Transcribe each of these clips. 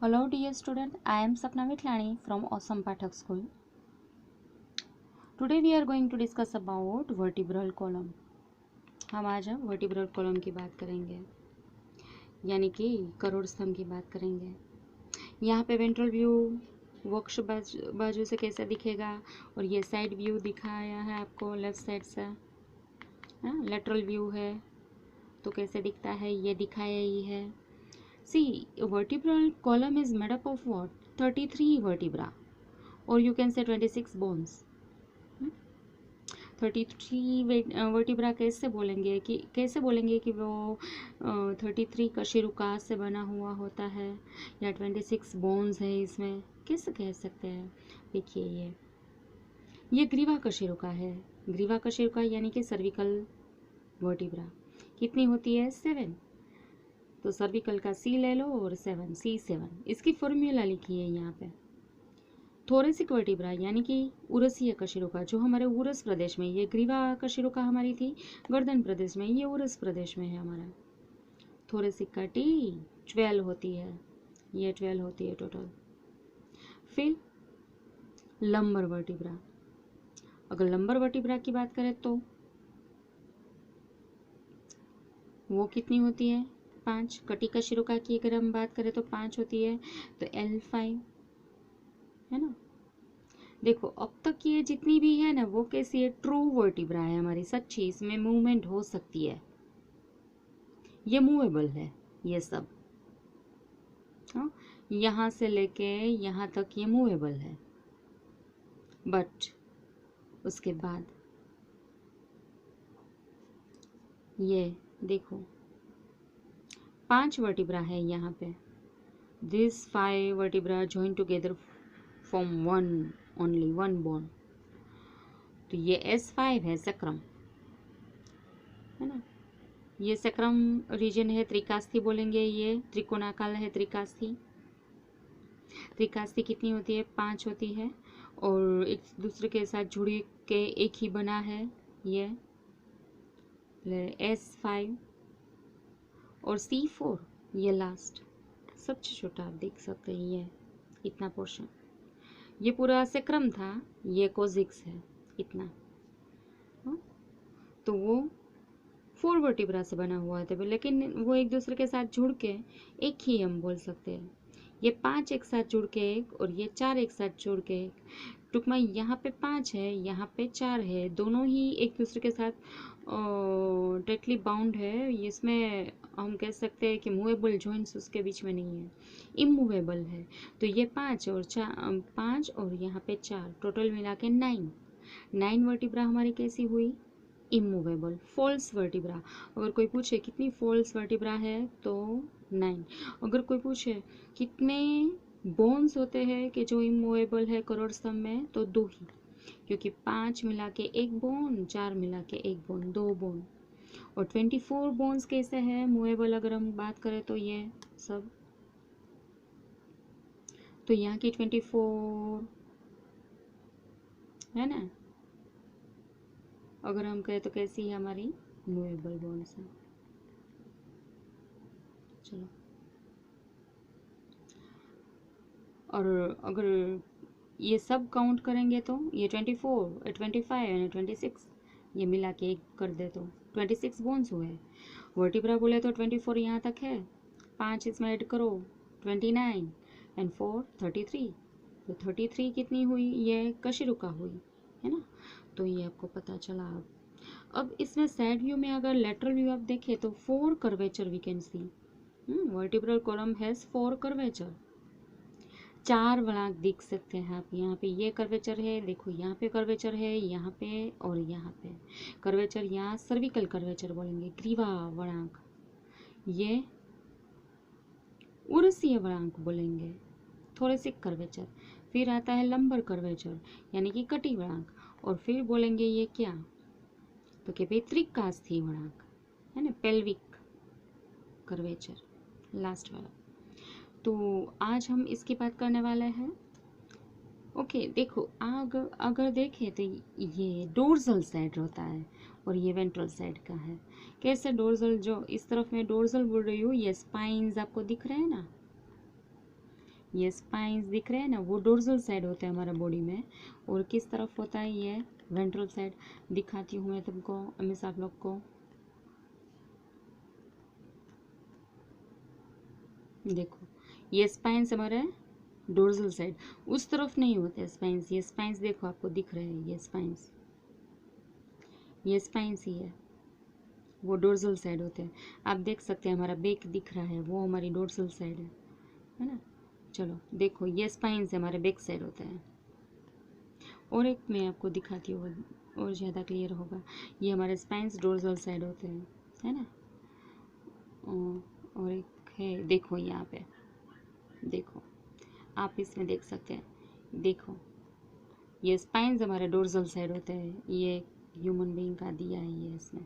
Hello dear student, I am Sapna Vitlani from Awesome Pathak School. Today we are going to discuss about vertebral column. हम आज vertebral column की बात करेंगे, यानी कि करोड़ स्तंभ की बात करेंगे। यहाँ पे वेंट्रल व्यू वक्ष बाजू से कैसा दिखेगा और ये साइड व्यू दिखाया है आपको लेफ्ट साइड से। लेटरल व्यू है तो कैसे दिखता है ये दिखाया ही है। See, a vertebral column is made up of what? 33 vertebra, or you can say 26 bones. 33 vertebra कैसे बोलेंगे कि वो 33 कशेरुका से बना हुआ होता है या 26 बोन्स है इसमें, कैसे कह सकते हैं। देखिए ये ग्रीवा कशेरुका है। ग्रीवा कशेरुका यानी कि सर्विकल वर्टिब्रा कितनी होती है? 7। तो सर्विकल का सी ले लो और 7, C7 इसकी फॉर्मूला लिखी है यहाँ पे। थोरेसिक वर्टिब्रा यानी कि उरसीय कशेरुका जो हमारे उरस प्रदेश में, ये ग्रीवा कशेरुका हमारी थी गर्दन प्रदेश में, ये उरस प्रदेश में है हमारा। थोरेसिक का T 12 होती है, ये 12 होती है टोटल। फिर लंबर वर्टिब्रा, अगर लंबर वर्टिब्रा की बात करें तो वो कितनी होती है? 5। कटी कशेरुका की अगर हम बात करें तो 5 होती है, तो L5 है ना। देखो अब तक ये जितनी भी है ना वो कैसी है? ट्रू वर्टिब्रा है हमारी, सच्ची, इसमें मूवमेंट हो सकती है, ये मूवेबल है ये सब। हाँ, यहाँ से लेके यहाँ तक ये मूवेबल है। बट उसके बाद ये देखो 5 वर्टिब्रा है यहाँ पे। This 5 vertebra join together form only one bone. तो ये S5 है, सक्रम है ना। ये सक्रम रीजन है, त्रिकास्थी बोलेंगे, ये त्रिकोणाकाल है त्रिकास्थी। त्रिकास्थी कितनी होती है? 5 होती है और एक दूसरे के साथ जुड़ के एक ही बना है ये S5 और C4 ये लास्ट सबसे छोटा, आप देख सकते हैं ये इतना पोर्शन। ये पूरा सेक्रम था, ये कोजिक्स है इतना। तो वो 4 वर्टिब्रा से बना हुआ था, लेकिन वो एक दूसरे के साथ जुड़ के एक ही हम बोल सकते हैं। ये 5 एक साथ जुड़ के एक और ये 4 एक साथ जुड़ के एक। टुक में यहाँ पे 5 है, यहाँ पे 4 है, दोनों ही एक दूसरे के साथ डायरेक्टली बाउंड है। इसमें हम कह सकते हैं कि मूवेबल जॉइंट्स उसके बीच में नहीं है, इमूवेबल है। तो ये 5 और यहाँ पे 4, टोटल मिला के 9 वर्टिब्रा हमारी कैसी हुई? इमूवेबल। फॉल्स वर्टिब्रा, अगर कोई पूछे कितनी फॉल्स वर्टिब्रा है तो 9। अगर कोई पूछे कितने बोन्स होते हैं कि जो इमूवेबल है करोड़ स्तंभ में, तो 2 ही, क्योंकि 5 मिला के 1 बोन, 4 मिला के 1 बोन, 2 बोन। और 24 बोन्स कैसे है मूवेबल अगर हम बात करें तो ये सब, तो यहाँ की 24 है ना, अगर हम कहें तो कैसी है हमारी? मूवेबल बोन्स है। चलो, और अगर ये सब काउंट करेंगे तो ये 24, 25 एंड 26 ये मिला के एक कर दे तो 26 बोन्स हुए। वर्टिब्रा बोले तो 24 यहाँ तक है, 5 इसमें ऐड करो 29 एंड 4 33, तो 33 कितनी हुई? ये कशेरुका हुई है ना। तो ये आपको पता चला। अब इसमें साइड व्यू में अगर लेटरल व्यू आप देखें तो 4 curvature we can see. Vertebral column has 4 curvature, 4 वळांक देख सकते हैं आप। यहाँ पे ये कर्वेचर है, देखो यहाँ पे कर्वेचर है, यहाँ पे और यहाँ पे कर्वेचर, यहाँ सर्विकल कर्वेचर बोलेंगे, ग्रीवा वळांक, ये उरसीय वळांक बोलेंगे, थोरेसिक कर्वेचर। फिर आता है लंबर कर्वेचर यानी कि कटी वळांक, और फिर बोलेंगे ये क्या, तो कि भाई त्रिकास्थी वळांक है ना, पेल्विक कर्वेचर लास्ट वाला। तो आज हम इसकी बात करने वाले हैं। ओके देखो अगर देखें तो ये डोर्सल साइड होता है और ये वेंट्रल साइड का है। कैसे डोर्सल, जो इस तरफ मैं डोर्सल बोल रही हूँ, ये स्पाइन्स आपको दिख रहे हैं ना, ये स्पाइंस दिख रहे हैं ना, वो डोर्सल साइड होता है हमारा बॉडी में, और किस तरफ होता है ये वेंट्रल साइड। दिखाती हूँ मैं तुमको, मिस आप लोग को। देखो ये स्पाइंस हमारे डोर्सल साइड, उस तरफ नहीं होते स्पाइंस। ये स्पाइंस देखो आपको दिख रहे हैं, ये स्पाइंस ही है, वो डोर्सल साइड होते हैं। आप देख सकते हैं हमारा बेक दिख रहा है, वो हमारी डोर्सल साइड है ना। चलो देखो ये स्पाइंस हमारे बैक साइड होता है। और एक मैं आपको दिखाती हूँ और ज़्यादा क्लियर होगा। ये हमारे स्पाइंस डोर्सल साइड होते हैं, है ना। और एक है, देखो यहाँ पे, देखो आप इसमें देख सकते हैं, देखो ये स्पाइंस हमारे डोर्सल साइड होते हैं। ये ह्यूमन बीइंग का दिया है ये इसमें।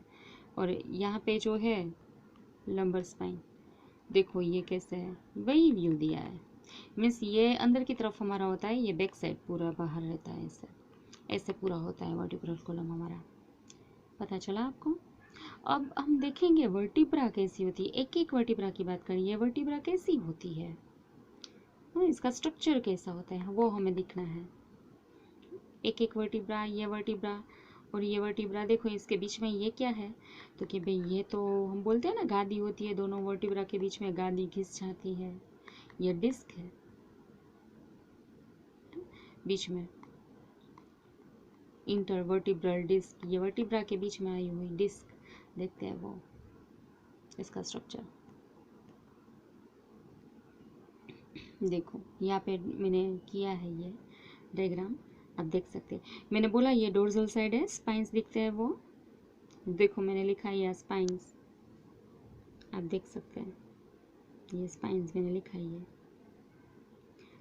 और यहाँ पे जो है लंबर स्पाइन, देखो ये कैसे है, वही व्यू दिया है। मीन्स ये अंदर की तरफ हमारा होता है, ये बैक साइड पूरा बाहर रहता है, ऐसे ऐसे पूरा होता है वर्टिब्रल कॉलम हमारा। पता चला आपको। अब हम देखेंगे वर्टिब्रा कैसी होती है। एक एक वर्टिब्रा की बात करें, ये वर्टिब्रा कैसी होती है, इसका स्ट्रक्चर कैसा होता है, वो हमें दिखना है। एक एक वर्टिब्रा, ये वर्टिब्रा और ये वर्टिब्रा, देखो इसके बीच में ये क्या है, तो कि भाई ये तो हम बोलते हैं ना गादी होती है, दोनों वर्टिब्रा के बीच में गादी घिस जाती है। ये डिस्क है बीच में, इंटरवर्टिब्रल डिस्क, ये वर्टिब्रा के बीच में आई हुई डिस्क, देखते हैं वो इसका स्ट्रक्चर। देखो यहाँ पे मैंने किया है ये डायग्राम, आप देख सकते हैं। मैंने बोला ये डोर्सल साइड है, स्पाइंस दिखते हैं वो, देखो मैंने लिखा है ये स्पाइंस, आप देख सकते हैं ये स्पाइंस मैंने लिखा है, ये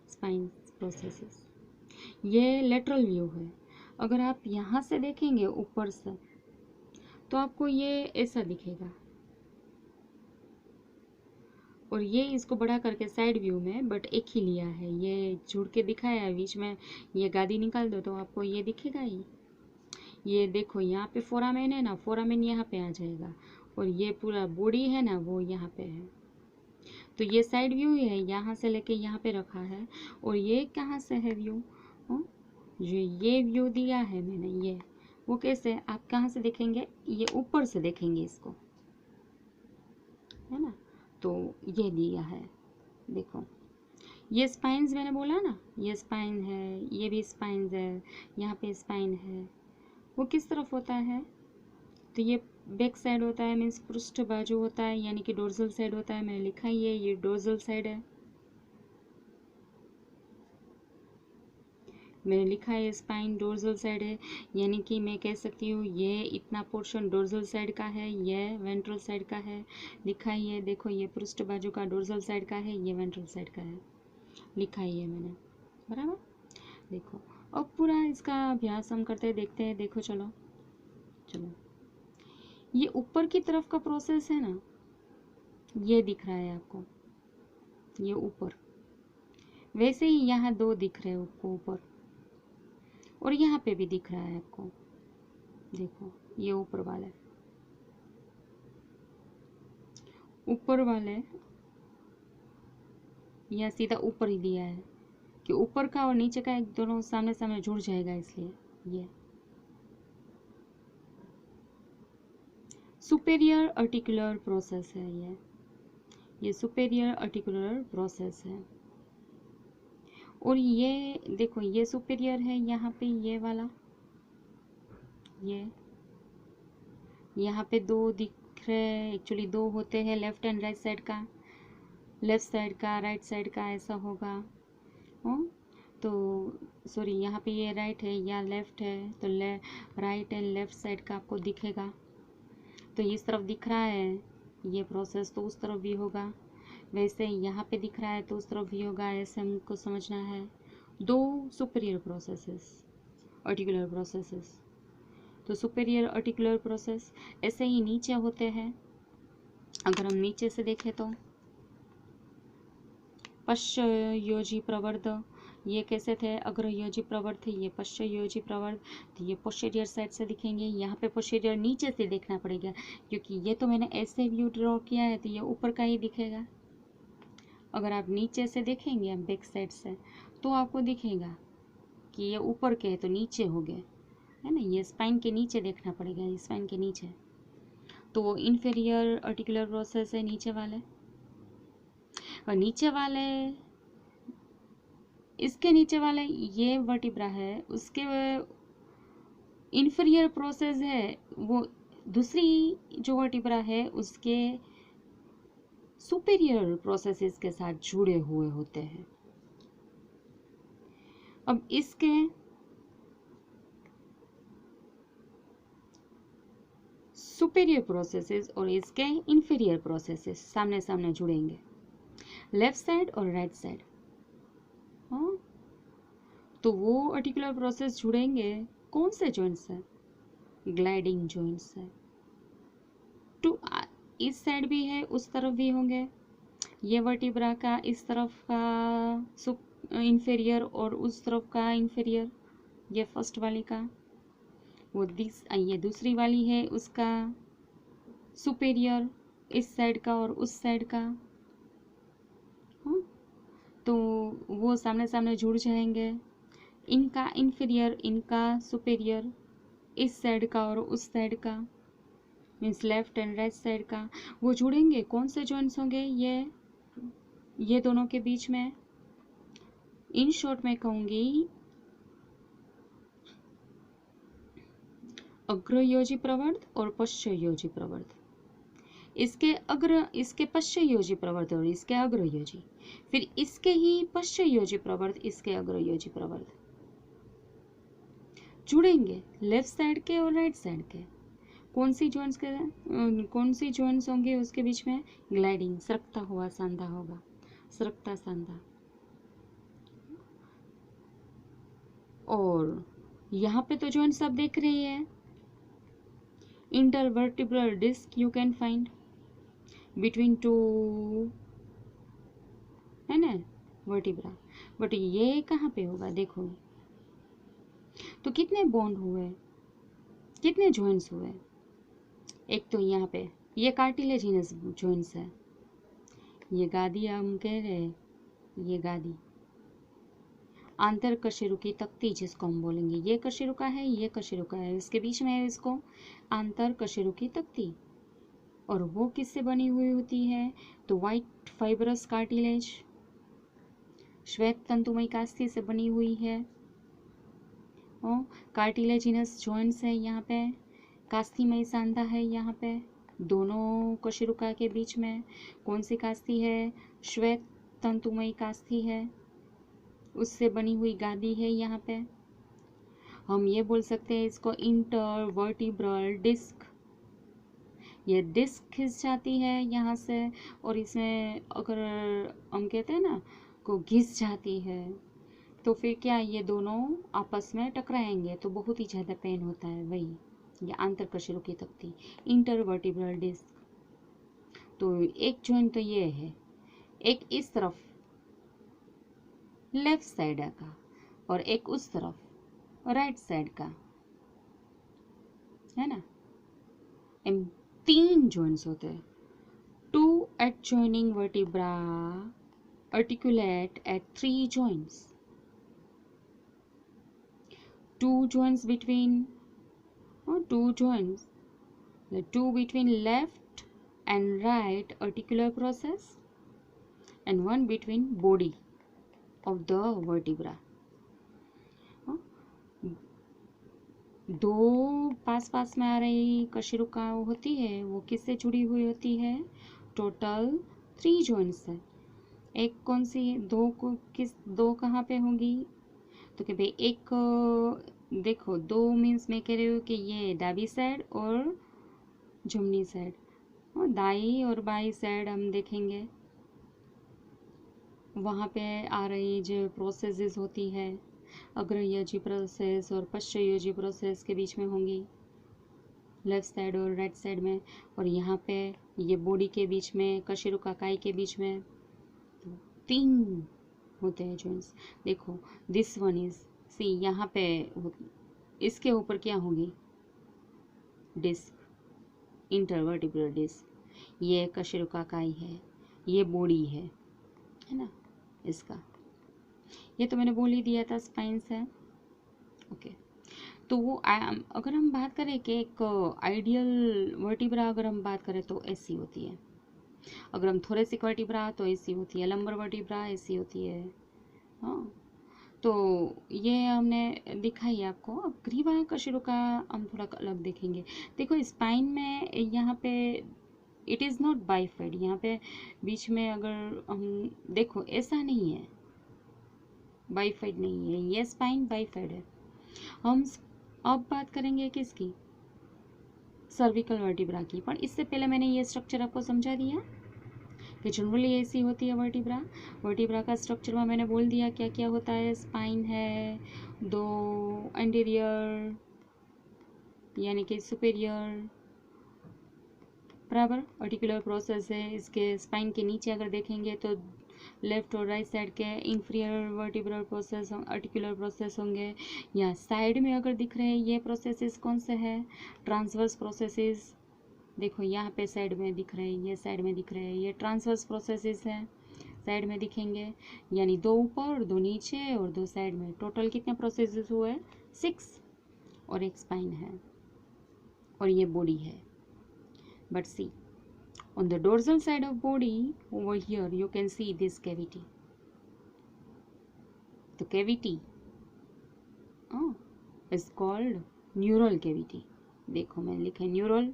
स्पाइंस प्रोसेसेस। ये लेटरल व्यू है। अगर आप यहाँ से देखेंगे ऊपर से तो आपको ये ऐसा दिखेगा, और ये इसको बड़ा करके साइड व्यू में बट एक ही लिया है, ये जुड़ के दिखाया है बीच में। ये गादी निकाल दो तो आपको ये दिखेगा ही। ये देखो यहाँ पे फोरामेन है ना, फोरामेन यहाँ पे आ जाएगा, और ये पूरा बॉडी है ना वो यहाँ पे है। तो ये साइड व्यू है, यहाँ से लेके यहाँ पे रखा है। और ये कहाँ से है व्यू, जो ये व्यू दिया है मैंने, ये वो कैसे आप कहाँ से देखेंगे, ये ऊपर से देखेंगे इसको, है ना। तो ये दिया है, देखो ये स्पाइंस मैंने बोला ना, ये स्पाइन है, ये भी स्पाइंस है, यहाँ पे स्पाइन है। वो किस तरफ होता है, तो ये बैक साइड होता है, मीन्स पृष्ठ बाजू होता है, यानी कि डोर्सल साइड होता है। मैंने लिखा ही है ये डोर्सल साइड है, मैंने लिखा है स्पाइन डोर्सल साइड है, यानी कि मैं कह सकती हूँ ये इतना पोर्शन डोर्सल साइड का है, ये वेंट्रल साइड का है। लिखा ही है, देखो ये पृष्ठ बाजू का डोर्सल साइड का है, ये वेंट्रल साइड का है, लिखा ही है मैंने, बराबर। देखो अब पूरा इसका अभ्यास हम करते हैं, देखते हैं। देखो चलो चलो, ये ऊपर की तरफ का प्रोसेस है ना, ये दिख रहा है आपको, ये ऊपर। वैसे ही यहाँ दो दिख रहे हैं आपको ऊपर, और यहाँ पे भी दिख रहा है आपको, देखो ये ऊपर वाले, ऊपर वाले यहाँ सीधा ऊपर ही दिया है कि ऊपर का और नीचे का एक दोनों सामने सामने जुड़ जाएगा, इसलिए ये सुपेरियर आर्टिकुलर प्रोसेस है। ये सुपेरियर आर्टिकुलर प्रोसेस है। और ये देखो ये सुपेरियर है, यहाँ पे ये वाला, ये यहाँ पे दो दिख रहे हैं, एक्चुअली दो होते हैं, लेफ्ट एंड राइट साइड का, लेफ्ट साइड का राइट साइड का ऐसा होगा। तो सॉरी यहाँ पे ये राइट है या लेफ्ट है, तो राइट एंड लेफ्ट साइड का आपको दिखेगा। तो इस तरफ दिख रहा है ये प्रोसेस, तो उस तरफ भी होगा। वैसे यहाँ पे दिख रहा है तो उस तरफ भी होगा, ऐसे हमको समझना है। दो सुपीरियर प्रोसेसेस, आर्टिकुलर प्रोसेसेस। तो सुपीरियर आर्टिकुलर प्रोसेस ऐसे ही नीचे होते हैं। अगर हम नीचे से देखें तो पश्चयोजी प्रवर्ध, ये कैसे थे, अग्रयोजी प्रवर्ध थे, ये पश्चयोजी प्रवर्ध, तो ये पोस्टीरियर साइड से दिखेंगे। यहाँ पे पोस्टीरियर नीचे से देखना पड़ेगा, क्योंकि ये तो मैंने ऐसे व्यू ड्रॉ किया है, तो ये ऊपर का ही दिखेगा। अगर आप नीचे से देखेंगे बैक साइड से तो आपको दिखेगा कि ये ऊपर के है तो नीचे हो गए, है ना, ये स्पाइन के नीचे देखना पड़ेगा, ये स्पाइन के नीचे, तो वो इन्फीरियर आर्टिकुलर प्रोसेस है नीचे वाले। और नीचे वाले, इसके नीचे वाले ये वर्टिब्रा है, उसके इन्फीरियर प्रोसेस है, वो दूसरी जो वर्टिब्रा है उसके सुपीरियर प्रोसेसेस के साथ जुड़े हुए होते हैं। अब इसके सुपीरियर प्रोसेसेस और इसके इंफीरियर प्रोसेसेस सामने सामने जुड़ेंगे, लेफ्ट साइड और राइट साइड। हाँ, तो वो आर्टिकुलर प्रोसेस जुड़ेंगे कौन से जॉइंट से? ग्लाइडिंग जॉइंट से। तो इस साइड भी है, उस तरफ भी होंगे। ये वर्टिब्रा का इस तरफ का इंफीरियर और उस तरफ का इंफीरियर, ये फर्स्ट वाली का, वो ये दूसरी वाली है उसका सुपीरियर, इस साइड का और उस साइड का। हाँ, तो वो सामने सामने जुड़ जाएंगे, इनका इंफीरियर इनका सुपीरियर, इस साइड का और उस साइड का, means left and right side का, वो जुड़ेंगे। कौन से जॉइंट्स होंगे? ये दोनों के बीच में, इन शॉर्ट में कहूंगी अग्रयोजी प्रवर्त और पश्चयोजी प्रवर्त। इसके पश्चयोजी प्रवर्त और इसके अग्रयोजी, फिर इसके ही पश्चयोजी प्रवर्त, इसके अग्रयोजी प्रवर्त जुड़ेंगे, लेफ्ट साइड के और राइट साइड के। कौन सी जॉइंट्स होंगे उसके बीच में? ग्लाइडिंग, सरकता हुआ सांधा होगा, सरकता सांधा। और यहाँ पे तो जॉइंट्स आप देख रही है, intervertebral disc you can find between two, है ना, वर्टिब्रा। बट ये कहाँ पे होगा? देखो तो कितने बॉन्ड हुए, कितने जॉइंट्स हुए? एक तो यहाँ पे ये कार्टिलेजिनस जॉइंट्स है, ये गादी हम कह रहे हैं, ये गादी आंतर कशेरुकी तख्ती जिसको हम बोलेंगे, ये कशेरुका है, ये कशेरुका है, इसके बीच में है इसको आंतर कशेरुकी तख्ती। और वो किससे बनी हुई होती है? तो वाइट फाइब्रस कार्टिलेज, श्वेत तंतुमय कास्थि से बनी हुई है। और कार्टिलेजिनस जॉइंट्स है यहाँ पे, कास्थीमय सांधा है यहाँ पे, दोनों कशेरुका के बीच में। कौन सी कास्थि है? श्वेत तंतुमय कास्थि है, उससे बनी हुई गादी है यहाँ पे। हम ये बोल सकते हैं इसको इंटरवर्टिब्रल डिस्क। ये डिस्क खिंच जाती है यहाँ से, और इसमें अगर हम कहते हैं ना को घिस जाती है, तो फिर क्या ये दोनों आपस में टकराएंगे तो बहुत ही ज़्यादा पेन होता है। वही ये आंतर कशेरुकी तख्ती, इंटरवर्टिब्रल डिस्क। तो एक जॉइंट तो ये है, एक इस तरफ लेफ्ट साइड का और एक उस तरफ राइट साइड का, है ना। इन 3 जॉइंट्स होते हैं। 2 adjoining vertebra articulate at 3 joints. 2 joints between, or 2 joints, the 2 between left and right articular process, and 1 between body of the vertebra. दो पास पास में आ रही कशेरुका होती है, वो किससे जुड़ी हुई होती है? टोटल 3 जॉइंट्स है। एक कौन सी? दो कहाँ पे होंगी? तो कि भाई एक देखो, 2 मीन्स मैं कह रही हूँ कि ये दाबी साइड और जमनी साइड, और दाई और बाई साइड हम देखेंगे, वहाँ पे आ रही जो प्रोसेसेस होती है अग्रयोजी प्रोसेस और पश्चयोजी प्रोसेस के बीच में होंगी, लेफ्ट साइड और राइट साइड में। और यहाँ पे ये बॉडी के बीच में, कशेरुका काई के बीच में 3 होते हैं जॉइंट्स। देखो दिस वन इज सी, यहाँ पे इसके ऊपर क्या होगी? Disc, intervertebral disc. ये कशेरुका काई है, ये बॉडी है, है ना इसका। ये तो मैंने बोल ही दिया था स्पाइन्स है। ओके, तो वो अगर हम बात करें कि एक आइडियल वर्टिब्रा अगर हम बात करें तो ऐसी होती है। अगर हम थोरेसिक वर्टिब्रा तो ऐसी होती है, लंबर वर्टिब्रा ऐसी होती है। हाँ, तो ये हमने दिखाई आपको। अब ग्रीवा कशेरुका हम थोड़ा अलग देखेंगे। देखो स्पाइन में यहाँ पे इट इज़ नॉट बाइफेड, यहाँ पे बीच में अगर हम देखो ऐसा नहीं है, बाइफेड नहीं है, ये स्पाइन बाइफेड है। हम अब बात करेंगे किसकी, सर्विकल वर्टिब्रा की। पर इससे पहले मैंने ये स्ट्रक्चर आपको समझा दिया कि जनरली ऐसी होती है वर्टिब्रा। वर्टिब्रा का स्ट्रक्चर में मैंने बोल दिया क्या क्या होता है। स्पाइन है, दो एंटीरियर यानी कि सुपेरियर, बराबर आर्टिकुलर प्रोसेस है। इसके स्पाइन के नीचे अगर देखेंगे तो लेफ्ट और राइट साइड के inferior vertebral process articular process होंगे। या साइड में अगर दिख रहे हैं ये प्रोसेसेस कौन से हैं, ट्रांसवर्स प्रोसेसेस। देखो यहाँ पे साइड में दिख रहे हैं, ये साइड में दिख रहे हैं, ये ट्रांसवर्स प्रोसेसेस हैं, साइड में दिखेंगे। यानी दो ऊपर, दो नीचे और दो साइड में, टोटल कितने प्रोसेसेस हुए, 6। और एक स्पाइन है और ये बॉडी है। But see on the dorsal side of body over here you can see this cavity. The cavity is called neural cavity. देखो मैंने लिखा है न्यूरल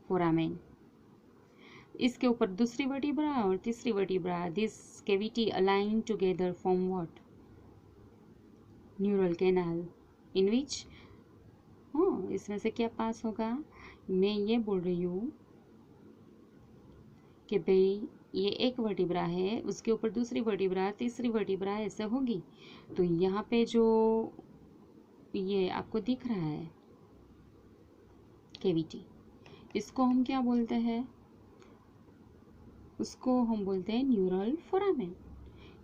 फोरामेन। इसके ऊपर दूसरी वर्टिब्रा और तीसरी vertebra, this cavity aligned together form what, neural canal in which इसमें से क्या पास होगा। मैं ये बोल रही हूँ कि भाई ये एक वर्टिब्रा है, उसके ऊपर दूसरी वर्टिब्रा, तीसरी वर्टिब्रा, ऐसे होगी। तो यहाँ पे जो ये आपको दिख रहा है कैविटी, इसको हम क्या बोलते हैं, उसको हम बोलते हैं न्यूरल फोरामेन।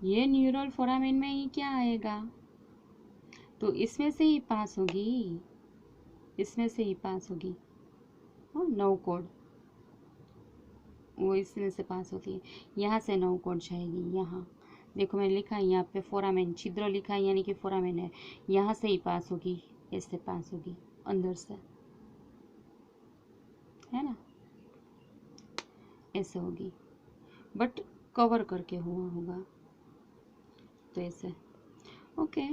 ये न्यूरल फोरामेन में ही क्या आएगा, तो इसमें से ही पास होगी, इसमें से ही पास होगी। नौ कोड वो इसमें से पास होती है, यहाँ से नौ कोड जाएगी। यहाँ देखो मैंने लिखा है यहाँ पे फोरामेन, छिद्र लिखा है यानी कि फोरामेन है, यहाँ से ही पास होगी, इससे पास होगी अंदर से, है ना, ऐसे होगी, बट कवर करके हुआ होगा, तो ऐसे। ओके,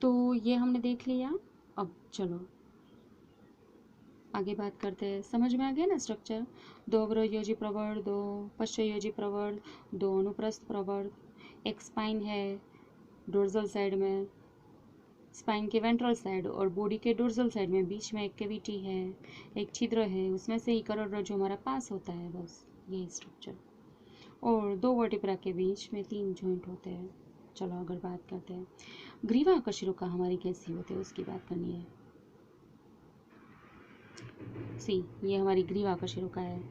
तो ये हमने देख लिया। अब चलो आगे बात करते हैं। समझ में आ गया ना स्ट्रक्चर, दो अग्रयोजी प्रवर्ध, दो पश्चयोजी प्रवर्ध, दो अनुप्रस्थ प्रवर्ध, एक स्पाइन है डोर्सल साइड में, स्पाइन के वेंट्रल साइड और बॉडी के डोर्सल साइड में बीच में एक कैविटी है, एक छिद्र है, उसमें से ही करोड़रज्जु हमारा पास होता है, बस यही स्ट्रक्चर। और दो वर्टिब्रा के बीच में 3 जॉइंट होते हैं। चलो अगर बात करते हैं ग्रीवा कशेरुका हमारी कैसी होती है उसकी बात करनी है। सी ये हमारी ग्रीवा कशेरुका है,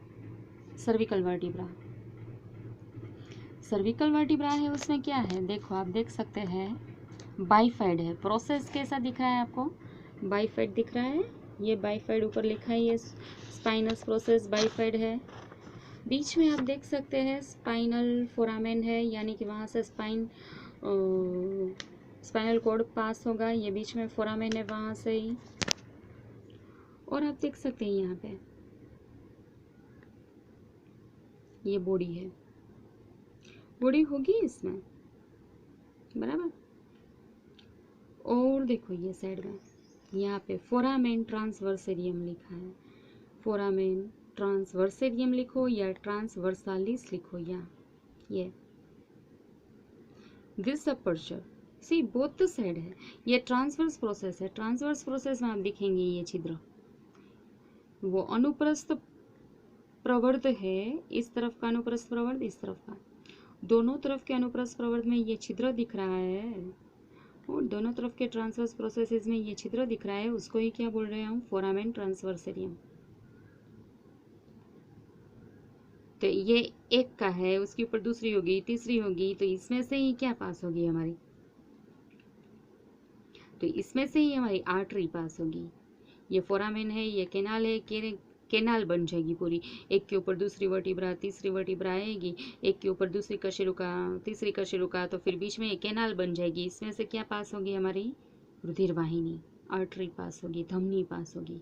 सर्विकल वर्टिब्रा। सर्विकल वर्टिब्रा है, उसमें क्या है देखो, आप देख सकते हैं बाइफाइड है। प्रोसेस कैसा दिख रहा है आपको, बाइफाइड दिख रहा है, ये बाइफाइड ऊपर लिखा है, ये स्पाइनस प्रोसेस बाइफाइड है। बीच में आप देख सकते हैं स्पाइनल फोरामेन है, यानी कि वहाँ से स्पाइनल कॉर्ड पास होगा, ये बीच में फोरामेन है वहाँ से ही। और आप देख सकते हैं यहाँ पे ये बॉडी है, बॉडी होगी इसमें, बराबर। और देखो ये साइड में यहाँ पे फोरामेन ट्रांसवर्सेरियम लिखा है, फोरामेन ट्रांसवर्सेरियम लिखो या ट्रांसवर्सालिस लिखो, या ये this aperture see both the side है, ये ट्रांसवर्स प्रोसेस है। ट्रांसवर्स प्रोसेस में आप दिखेंगे ये छिद्र, वो अनुप्रस्थ प्रवर्ध है, इस तरफ का अनुप्रस्थ प्रवर्ध, इस तरफ का, दोनों तरफ के अनुप्रस्थ प्रवर्ध में ये छिद्र दिख रहा है, और दोनों तरफ के ट्रांसवर्स प्रोसेसेस में ये छिद्र दिख रहा है, उसको ही क्या बोल रहे हैं हम, फोरामेन ट्रांसवर्सेरियम। तो ये एक का है, उसके ऊपर दूसरी होगी, तीसरी होगी, तो इसमें से ही क्या पास होगी हमारी, तो इसमें से ही हमारी आर्टरी पास होगी। ये फोरामेन है, ये कैनाल है, कैनाल बन जाएगी पूरी, एक के ऊपर दूसरी वर्टिब्रा, तीसरी वर्टिब्रा आएगी, एक के ऊपर दूसरी कशेरुका, तीसरी कशेरुका, तो फिर बीच में एक कैनाल बन जाएगी। इसमें से क्या पास होगी? हमारी रुधिर वाहिनी, आर्टरी पास होगी, धमनी पास होगी,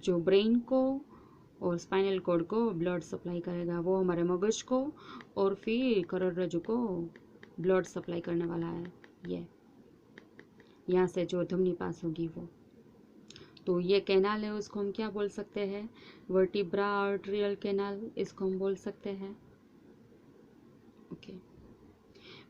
जो ब्रेन को और स्पाइनल कॉर्ड को ब्लड सप्लाई करेगा, वो हमारे मगज को और फिर करोड़रज्जु को ब्लड सप्लाई करने वाला है। ये यहाँ से जो धमनी पास होगी वो, तो ये कैनाल है, उसको हम क्या बोल सकते हैं? वर्टिब्रा आर्टरियल कैनाल, इसको हम बोल सकते हैं। ओके,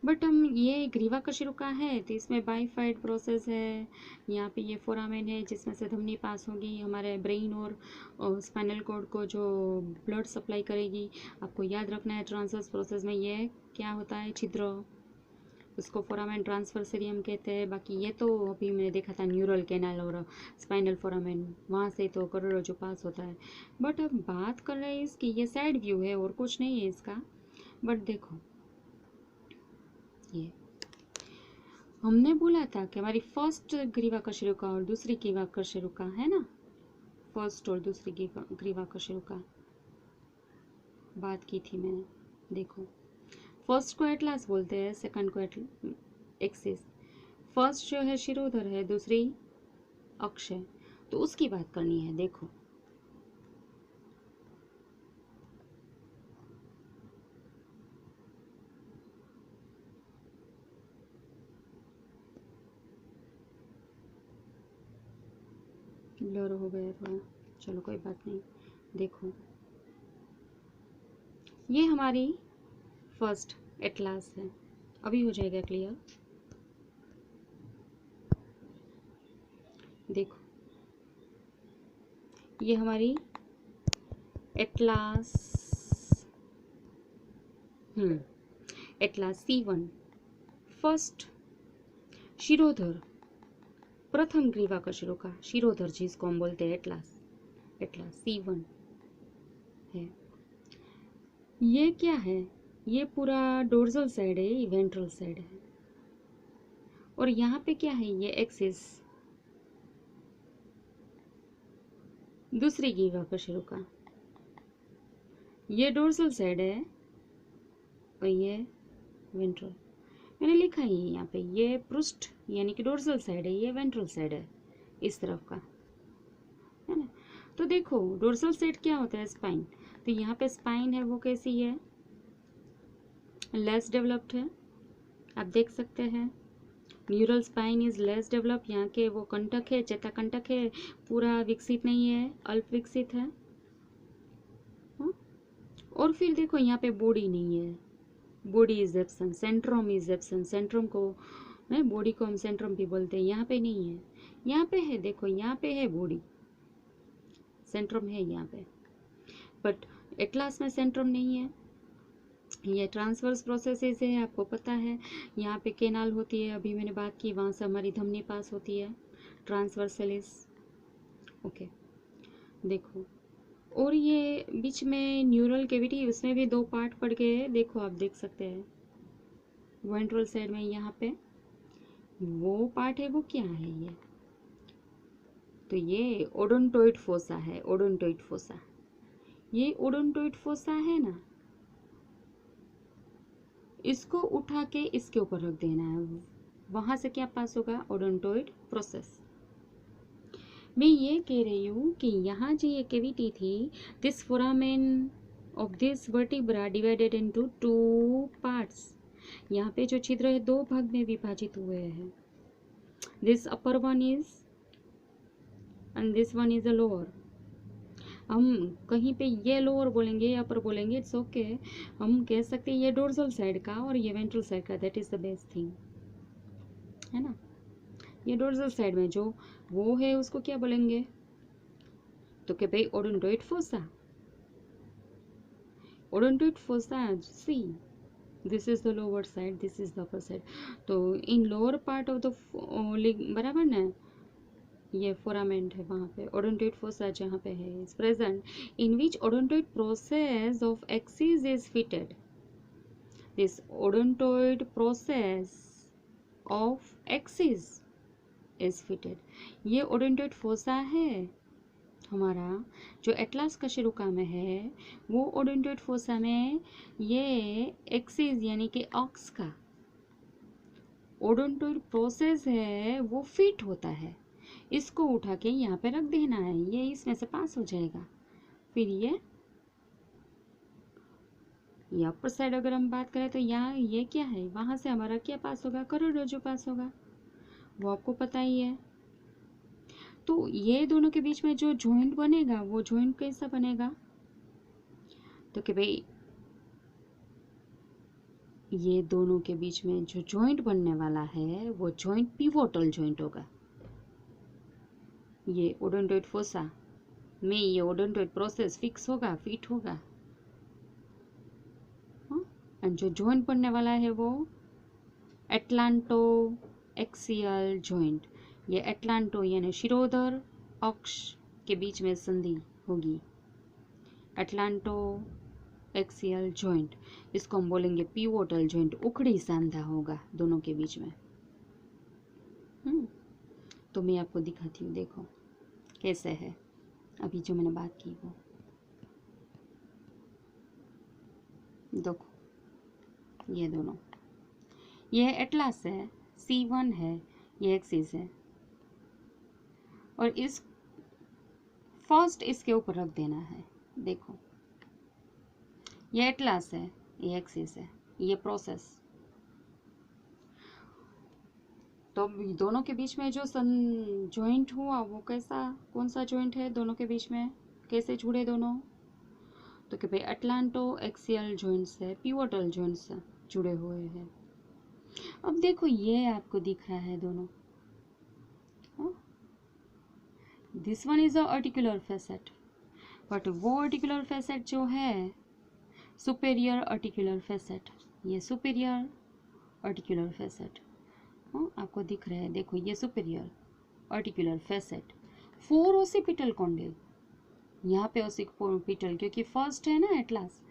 बट हम ये ग्रीवा कशेरुका है तो इसमें बाइफाइड प्रोसेस है। यहाँ पे ये फोरामेन है जिसमें से धमनी पास होगी, हमारे ब्रेन और स्पाइनल कॉर्ड को जो ब्लड सप्लाई करेगी। आपको याद रखना है ट्रांसवर्स प्रोसेस में ये क्या होता है? छिद्र, उसको फोरामेन ट्रांसवर्सेरियम कहते हैं। बाकी ये तो अभी मैंने देखा था न्यूरल कैनाल और स्पाइनल फोरामेन, वहाँ से तो करोड़रज्जु पास होता है। बट अब बात कर रहे हैं इसकी, ये साइड व्यू है और कुछ नहीं है इसका। बट देखो, ये हमने बोला था कि हमारी फर्स्ट ग्रीवा कशेरुका और दूसरी ग्रीवा कशेरुका है ना, फर्स्ट और दूसरी ग्रीवा कशेरुका बात की थी मैंने। देखो, फर्स्ट को एटलास बोलते हैं, सेकंड को एक्सिस। फर्स्ट जो है शिरोधर है, दूसरी अक्ष है, तो उसकी बात करनी है। देखो, ब्लर हो गया थोड़ा, चलो कोई बात नहीं। देखो, ये हमारी फर्स्ट एटलास है, अभी हो जाएगा क्लियर। देखो, ये हमारी एटलास, एटलास C1 फर्स्ट शिरोधर, प्रथम ग्रीवा कशेरुका शिरोधर जिसको हम बोलते हैं एटलास, एटलास C1 है। ये क्या है? ये पूरा डोर्सल साइड है, ये वेंट्रल साइड है। और यहाँ पे क्या है? ये एक्सिस, दूसरी ग्रीवा कशेरुका। ये डोर्सल साइड है और ये वेंट्रल। मैंने लिखा ही है यहाँ पे, ये पृष्ठ यानी कि डोर्सल साइड है, ये वेंट्रल साइड है इस तरफ का, है ना। तो देखो, डोर्सल साइड क्या होता है? स्पाइन। तो यहाँ पे स्पाइन है वो कैसी है? लेस डेवलप्ड है, आप देख सकते हैं। Neural spine is less develop. यहाँ के वो कंटक है, चेता कंटक है, पूरा विकसित नहीं है, अल्प विकसित है। और फिर देखो, यहाँ पे बॉडी नहीं है, body is absent, centrum is absent. Centrum को, बॉडी को हम सेंट्रोम भी बोलते हैं, यहाँ पे नहीं है। यहाँ पे है, देखो यहाँ पे है बॉडी, सेंट्रोम है यहाँ पे, बट एटलास में सेंट्रोम नहीं है। ये ट्रांसवर्स प्रोसेसेस है, आपको पता है। यहाँ पे केनाल होती है, अभी मैंने बात की, वहाँ से हमारी धमनी पास होती है, ट्रांसवर्सलिस। ओके, देखो, और ये बीच में न्यूरल कैविटी, उसमें भी दो पार्ट पड़ गए हैं, देखो आप देख सकते हैं। वेंट्रल साइड में यहाँ पे वो पार्ट है, वो क्या है? ये तो ये ओडोंटोइड फोसा है, ओडोंटोइड फोसा। ये ओडोंटोइड फोसा है ना, इसको उठा के इसके ऊपर रख देना है, वहां से क्या पास होगा? ओडोंटोइड प्रोसेस। मैं ये कह रही हूँ कि यहाँ जो ये कैविटी थी, this foramen of this vertebra divided into 2 parts. यहाँ पे जो छिद्र है 2 भाग में विभाजित हुए हैं। This upper one is and this one is a lower. हम कहीं पे ये लोअर बोलेंगे या अपर बोलेंगे, इट्स ओके। हम कह सकते हैं ये डोर्सल साइड का और ये वेंट्रल साइड का, that is the best thing, है ना। ये डोर्सल साइड में जो वो है उसको क्या बोलेंगे? तो क्या भाई, odontoid fossa. Odontoid fossa, see this is the lower side, this is the upper side. तो in lower part of the बराबर ना, ये फोरामेंट है, वहाँ पे ओडोंटोइड फोसा जहाँ पे है is present, in which odontoid process of axis is fitted. This odontoid process of axis is fitted. ये ओडोंटोइड फोसा है हमारा जो एटलास कशेरुका में है वो ओडोंटोइड फोसा में ये एक्सिस यानी कि ऑक्स का ओडोंटोइड प्रोसेस है वो फिट होता है। इसको उठा के यहाँ पे रख देना है, ये इसमें से पास हो जाएगा। फिर ये अपर साइड अगर हम बात करें तो यहाँ ये क्या है, वहाँ से हमारा क्या पास होगा, करोडरज्जु पास होगा, वो आपको पता ही है। तो ये दोनों के बीच में जो जॉइंट बनेगा वो जॉइंट कैसा बनेगा, तो कि भाई ये दोनों के बीच में जो जॉइंट बनने वाला है वो जॉइंट पिवोटल जॉइंट होगा। ये ओडोंटोइड फोसा में ये ओडोंटोइड प्रोसेस फिक्स होगा, फिट होगा। एंड जो जॉइंट बनने वाला है वो एटलांटो एक्सियल जॉइंट। ये एटलांटो यानी शिरोधर अक्ष के बीच में संधि होगी, एटलांटो एक्सियल जॉइंट। इसको हम बोलेंगे पिवोटल जॉइंट, उखड़ी सांधा होगा दोनों के बीच में। तो मैं आपको दिखाती हूँ, देखो कैसे है अभी जो मैंने बात की वो। देखो ये दोनों, ये एटलास है, C1 है, ये एक्सिस है, और इस फर्स्ट इसके ऊपर रख देना है। देखो ये एटलास है, ये एक्सिस है, ये प्रोसेस। तो दोनों के बीच में जो जॉइंट हुआ वो कैसा, कौन सा जॉइंट है दोनों के बीच में, कैसे जुड़े दोनों, तो कि भाई एटलांटो एक्सियल जॉइंट से पिवोटल जॉइंट से जुड़े हुए हैं। अब देखो ये आपको दिख रहा है दोनों, this one is a articular facet, but वो आर्टिकुलर फैसेट जो है सुपेरियर आर्टिकुलर फैसेट, ये सुपेरियर आर्टिकुलर फैसेट आपको दिख रहा है। देखो ये सुपेरियर आर्टिकुलर फैसेट, 4 ओसिपिटल कॉन्डिल, यहाँ पे ओसिपिटल क्योंकि फर्स्ट है ना एटलास,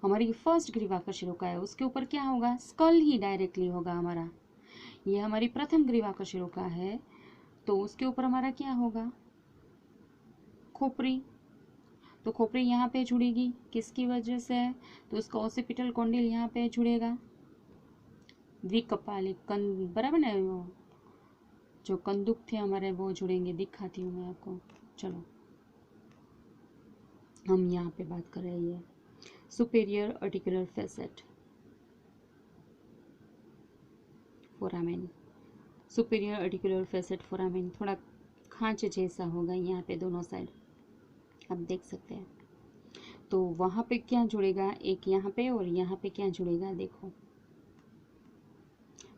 हमारी फर्स्ट ग्रीवा कशेरुका है, उसके ऊपर क्या होगा, स्कल ही डायरेक्टली होगा हमारा। ये हमारी प्रथम ग्रीवा कशेरुका है तो उसके ऊपर हमारा क्या होगा, खोपड़ी। तो खोपड़ी यहाँ पे जुड़ेगी, किसकी वजह से, तो उसका ओसिपिटल कॉन्डिल यहाँ पे जुड़ेगा, द्विकपालिक कंद, बराबर ना, जो कंदुक थे हमारे वो जुड़ेंगे। दिखाती हूँ मैं आपको, चलो हम यहाँ पे बात कर रहे हैं superior articular facet foramen, superior articular facet foramen थोड़ा खांचे जैसा होगा यहाँ पे दोनों साइड, आप देख सकते हैं। तो वहाँ पे क्या जुड़ेगा, एक यहाँ पे और यहाँ पे क्या जुड़ेगा, देखो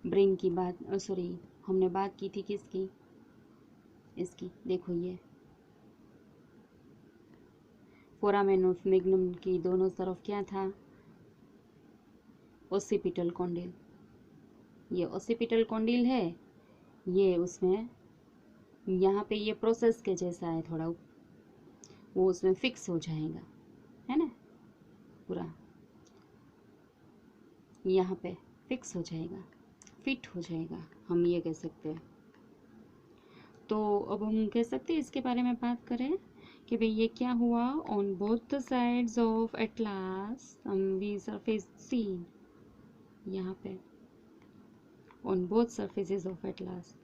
ब्रेन की बात, सॉरी हमने बात की थी किसकी, इसकी, देखो ये फोरामेन ऑफ मैग्नम की दोनों तरफ क्या था, ओसिपिटल कॉन्डिल। ये ओसिपिटल कॉन्डिल है, ये उसमें यहाँ पे ये प्रोसेस के जैसा है थोड़ा, वो उसमें फिक्स हो जाएगा, है ना, पूरा यहाँ पे फिक्स हो जाएगा, फिट हो जाएगा, हम ये कह सकते हैं। तो अब हम कह सकते हैं इसके बारे में बात करें कि भाई ये क्या हुआ, on both the sides of atlas we surface see, यहाँ पे on both surfaces of atlas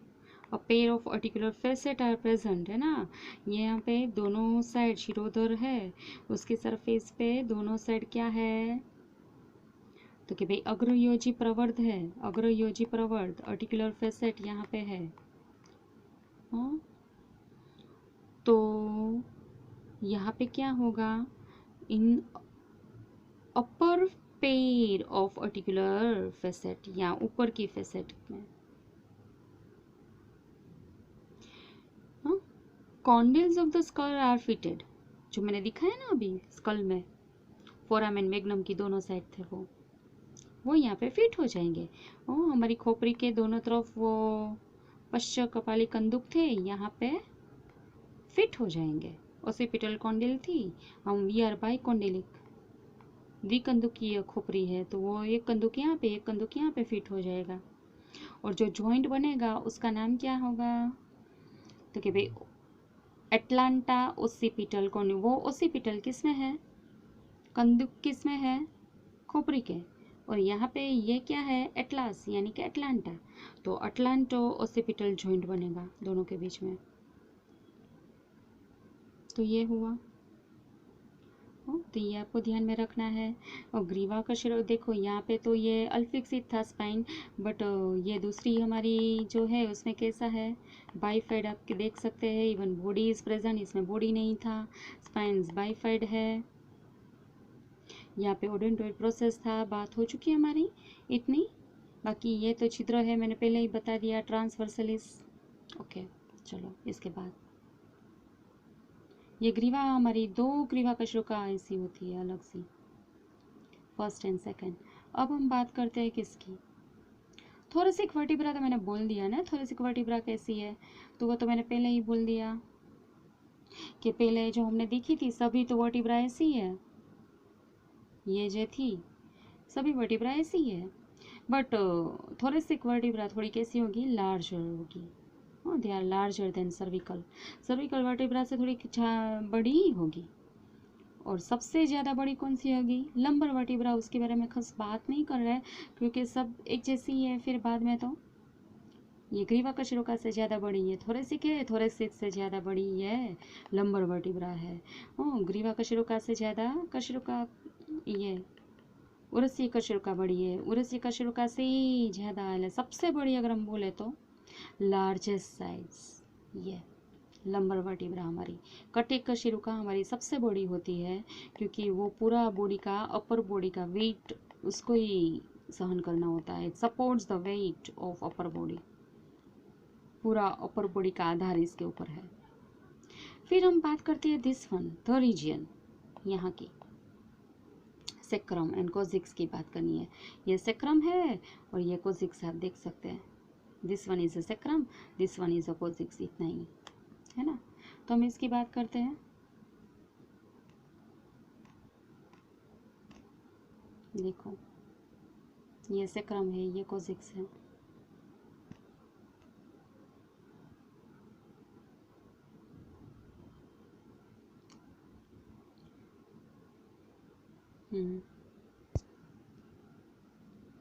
a pair of articular facet are present, है ना, ये यहाँ पे दोनों साइड शिरोधर है, उसके सरफेस पे दोनों साइड क्या है, तो कि भाई अग्रयोजी प्रवर्ध है, अग्रयोजी प्रवर्ध आर्टिकुलर फैसेट यहाँ पे है। हाँ तो यहाँ पे क्या होगा, in upper pair of articular facet, या ऊपर की फैसेट में condyles of the skull are fitted, जो मैंने दिखाया ना अभी स्कल में, फोरामेन मैग्नम की दोनों साइड थे वो यहाँ पे फिट हो जाएंगे। हमारी खोपड़ी के दोनों तरफ वो पश्च कपाली कंदुक थे, यहाँ पे फिट हो जाएंगे। ओसिपिटल कॉन्डिल थी, हम वी आर बाई कॉन्डिलिक, द्विकंदुकीय खोपड़ी है तो वो एक कंदुक यहाँ पे, एक कंदुक यहाँ पे फिट हो जाएगा। और जो जॉइंट बनेगा उसका नाम क्या होगा, तो कि भाई एटलांटा ओसिपिटल कौन, वो ओसिपिटल किस में है, कंदुक किस में है, खोपड़ी के। और यहाँ पे ये क्या है, एटलास यानी कि एटलांटा, तो अटलांटो ओसिपिटल जॉइंट बनेगा दोनों के बीच में। तो ये हुआ, तो ये आपको ध्यान में रखना है। और ग्रीवा का शिरो देखो यहाँ पे तो ये अल्फिक्सित था स्पाइन, बट ये दूसरी हमारी जो है उसमें कैसा है, बाइफाइड आप देख सकते हैं। इवन बॉडी इज प्रेजेंट, इसमें बॉडी नहीं था, स्पाइन्स बाइफाइड है। यहाँ पे ओडेंटोइड प्रोसेस था, बात हो चुकी है हमारी इतनी। बाकी ये तो छिद्र है, मैंने पहले ही बता दिया, ट्रांसवर्सलिस। ओके, चलो इसके बाद ये ग्रीवा हमारी दो ग्रीवा कशरुका ऐसी होती है अलग सी, फर्स्ट एंड सेकंड। अब हम बात करते हैं किसकी, थोरेसिक वर्टिब्रा। तो मैंने बोल दिया ना थोरेसिक वर्टिब्रा कैसी है, तो वो तो मैंने पहले ही बोल दिया कि पहले जो हमने देखी थी सभी तो वर्टिब्रा ऐसी है, ये जो थी सभी वर्टिब्रा ऐसी है, बट थोरेसिक वर्टिब्रा थोड़ी कैसी होगी, लार्जर होगी। They are larger than cervical, cervical vertebra से थोड़ी बड़ी ही होगी। और सबसे ज़्यादा बड़ी कौन सी होगी, लंबर वर्टिब्रा। उसके बारे में खास बात नहीं कर रहे हैं क्योंकि सब एक जैसी ही है। फिर बाद में तो ये ग्रीवा कशेरुका से ज़्यादा बड़ी है, थोरेसिक है, थोरेसिक से ज़्यादा बड़ी है लंबर वर्टिब्रा है। ग्रीवा कशेरुका से ज़्यादा कशेरुका, ये उरसी कशेरुका बड़ी है, उरसी कशेरुका से ही ज़्यादा है। सबसे बड़ी अगर हम बोले तो लार्जेस्ट साइज ये लंबर वर्टिब्रा हमारी। कटिक कशेरुका हमारी सबसे बड़ी होती है क्योंकि वो पूरा बॉडी का, अपर बॉडी का वेट उसको ही सहन करना होता है। It supports the weight of upper body, पूरा अपर बॉडी का आधार इसके ऊपर है। फिर हम बात करते हैं दिस वन, द रीजियन, यहाँ की सेक्रम एंड कोजिक्स की बात करनी है। ये सेक्रम है और ये कोजिक्स आप देख सकते हैं। This one is a sacrum, this one is a coccyx, इतना ही है ना। तो हम इसकी बात करते हैं। देखो ये सेक्रम है, ये कोजिक्स है। है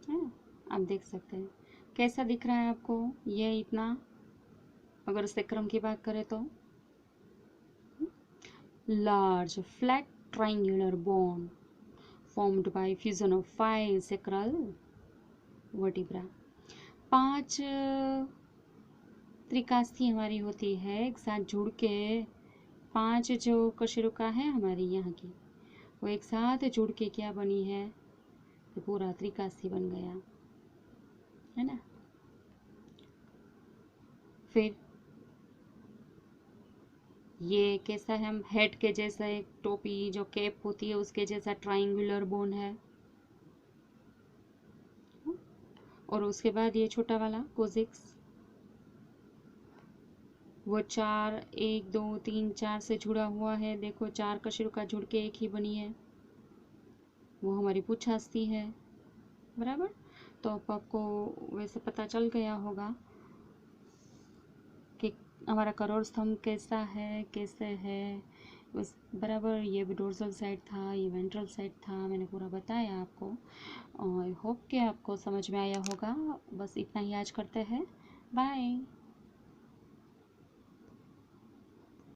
ना, आप देख सकते हैं कैसा दिख रहा है आपको ये इतना। अगर सेक्रम की बात करें तो large flat triangular bone formed by fusion of 5 sacral vertebra। 5 त्रिकास्थी हमारी होती है एक साथ जुड़ के। 5 जो कशेरुका है हमारी यहाँ की, वो एक साथ जुड़ के क्या बनी है, तो पूरा त्रिकास्थी बन गया, है ना। फिर ये कैसा है, हम हेड के जैसा एक टोपी जो कैप होती है उसके जैसा ट्राइंगुलर बोन है। और उसके बाद ये छोटा वाला कोजिक्स, वो 4 1 2 3 4 से जुड़ा हुआ है। देखो 4 कशेरुका जुड़ के एक ही बनी है, वो हमारी पूंछास्थी है, बराबर। तो अब आपको वैसे पता चल गया होगा कि हमारा करोड़ स्तंभ कैसा है, कैसे है बस बराबर। ये भी डोर्सल साइड था, ये वेंट्रल साइड था, मैंने पूरा बताया आपको। आई होप कि आपको समझ में आया होगा। बस इतना ही आज करते हैं, बाय।